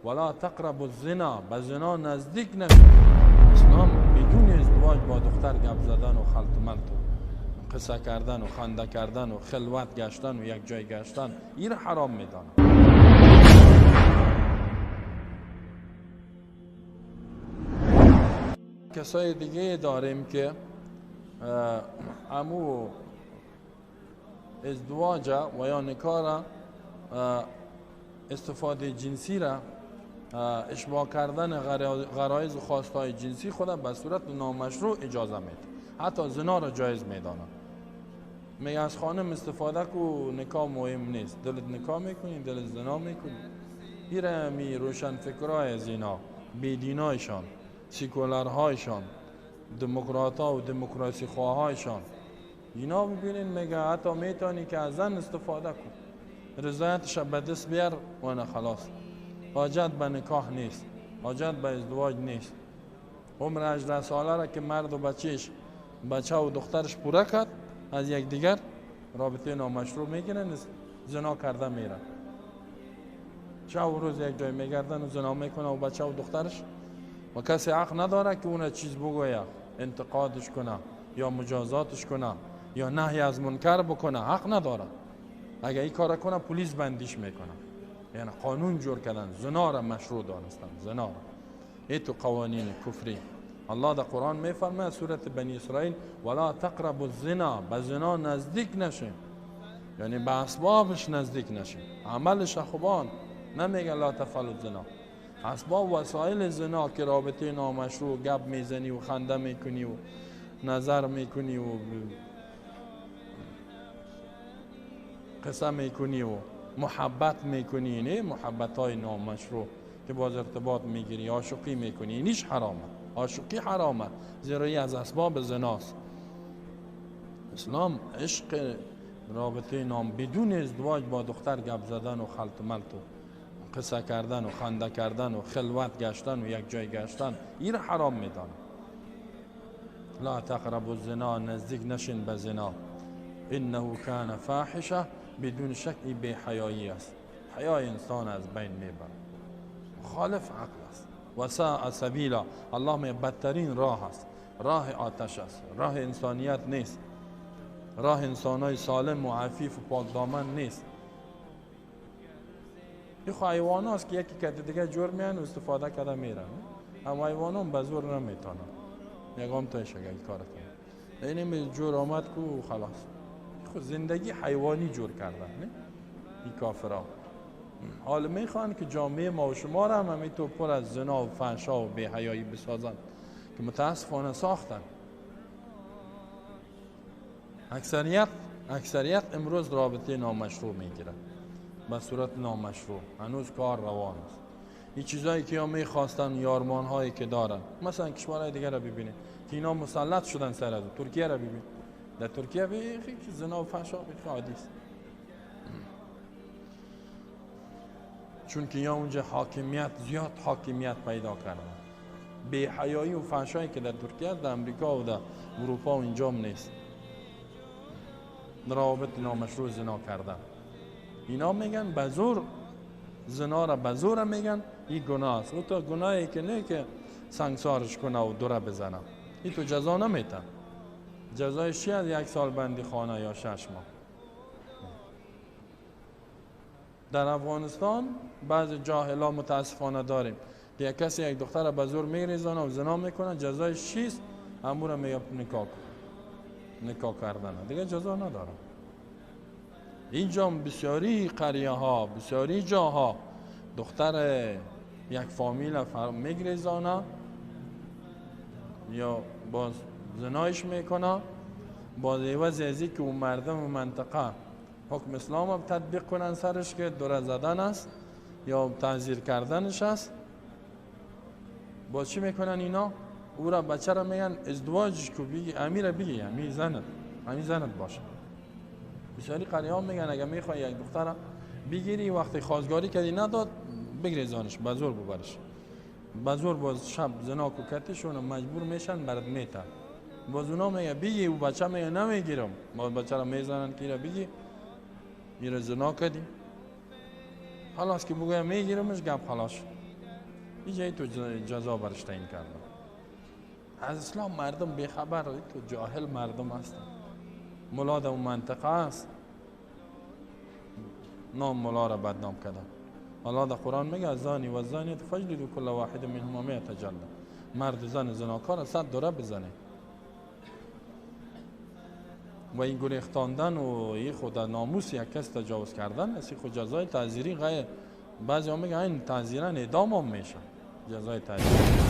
ولا تقربوا الزنا، به زنا نزدیک نشید. اسلام بدون ازدواج با دختر گپ زدن و خلط ملط و قصه کردن و خنده کردن و خلوت گشتن و یک جای گشتن این را حرام میدانه. کسای دیگه داریم که امو ازدواج و یا نکاح را استفاده جنسی را اشباع کردن غرایز و خواستهای جنسی خود به صورت نامشروع اجازه میده. حتی زنا را جایز میدانه. میگه از خانم استفاده کو نکاح مهم نیست، دلت نکاح میکنی دلت زنا میکنی. ایره می روشن فکرهای زنا، بیدینایشان، سیکولرهایشان، دموکراتها و دموکراسی خواهایشان، اینا ببینین میگه حتی میتونی که از زن استفاده کن، رضایتش به دست بیار و نه خلاص. حاجت به نکاح نیست، حاجت به ازدواج نیست. عمر 18 ساله را که مرد و بچه و دخترش پوره کرد، از یک دیگر رابطه نامشروع میگیرن، زنا کرده میرن. شب و روز یک جای میگردن و زنا میکنه و بچه و دخترش، و کسی حق نداره که اون چیز بگویه، انتقادش کنه یا مجازاتش کنه یا نهی از منکر بکنه، حق نداره. اگه این کار کنه پلیس بندیش میکنه. یعنی قانون جور کردن، زنا را مشروع دانستن، زنا را. این تو قوانین کفری. الله در قرآن میفرماید سورت بنی اسرائیل ولا تقربوا الزنا، به زنا نزدیک نشین، یعنی به اسبابش نزدیک نشین. عملش خوبان نمیگه لا تفعلوا الزنا. اسباب وسایل زنا که رابطه نامشروع، گپ میزنی و خنده میکنی و نظر میکنی و قصه میکنی و محبت میکنی، نه محبت های نامشروع که باز ارتباط میگیری، عاشقی میکنی، اینیش حرامه. عاشقی حرامه، زیرا از اسباب زناست. اسلام عشق رابطه نام بدون ازدواج با دختر گپ زدن و خلط ملط و قصه کردن و خنده کردن و خلوت گشتن و یک جای گشتن این را حرام میدانه. لا تقربوا الزنا، نزدیک نشین به زنا، انه کان فاحشه، بدون شک این بی حیایی است. حیای انسان از بین میبره، مخالف عقل است. و ساء سبیلا، الله می بدترین راه است، راه آتش است، راه انسانیت نیست، راه انسانای سالم و عفیف و پاک دامن نیست. این حیوان هاست که یکی کده دیگه جور میان و استفاده کرده میرن. اما حیوان هم به زور نمیتونن، یکم تایش اگه کار کنه اینم جور آمد کو خلاص. خود زندگی حیوانی جور کردن نه این کافرها. حال میخوان که جامعه ما و شما را هم همینطور پر از زنا و فحشا و بی‌حیایی بسازن که متاسفانه ساختن. اکثریت امروز رابطه نامشروع میگیرن به صورت نامشروع، هنوز کار روان است. این چیزایی که یا میخواستن، یارمان هایی که دارن، مثلا کشورهای دیگر را ببینید که اینا مسلط شدن سر از ترکیه را ببین. در ترکیه خیلی زنا و فحشا عادی است، چون که یا اونجا زیاد حاکمیت پیدا کردن. بی حیایی و فحشایی که در ترکیه، در امریکا و در اروپا و اینجا نیست. روابط نامشروع زنا کردن، اینا میگن به زور زنا را به زور میگن این گناه است. او تو گناهی که نه که سنگسارش کنه و دوره بزنه، این تو جزا نمیتن. جزایش چی از 1 سال بندی خانه یا 6 ماه. در افغانستان بعض جاهلا متاسفانه داریم که یک کسی یک دختر را به زور میریزانه و زنا میکنه، جزایش چیست؟ همون را میگه نکاح کردن، دیگه جزا نداره. اینجا بسیاری قریه ها، بسیاری جاها دختر یک فامیل میگریزانه یا باز زنایش میکنه، باز عوض ازی که اون مردم و منطقه حکم اسلام رو تطبیق کنن سرش که دوره زدن است یا تعزیر کردنش است، باز چی میکنن اینا؟ او را بچه را میگن ازدواجش کو، بگی امیر بگی همین زنت باشه. بسیاری قریه ها میگن اگه میخوای یک دختر بگیری وقتی خواستگاری کردی نداد، بگریزانش، به زور ببرش، به زور باز شب زنا کو کتیشون مجبور میشن برات میتن. باز اونا میگه بگی، او بچه میگه نمیگیرم، باز بچه را میزنن که را بگی این را زنا کردی، خلاص که بگویم میگیرمش گپ خلاص. اینجایی تو جزا برش تعیین کردم. از اسلام مردم بیخبر، تو جاهل مردم هستن. ملا در اون منطقه است، نام ملا را بدنام کردن. الله در قرآن میگه زانی و زانیت فجلدوا کل واحد منهما 100 جلده. مرد و زن زناکار 100 دوره بزنه. و این گریختاندن و این خود ناموس یک کس تجاوز کردن است، خود جزای تعزیری غیر. بعضی ها میگن این تعزیرا اعدام هم میشه، جزای تعزیری.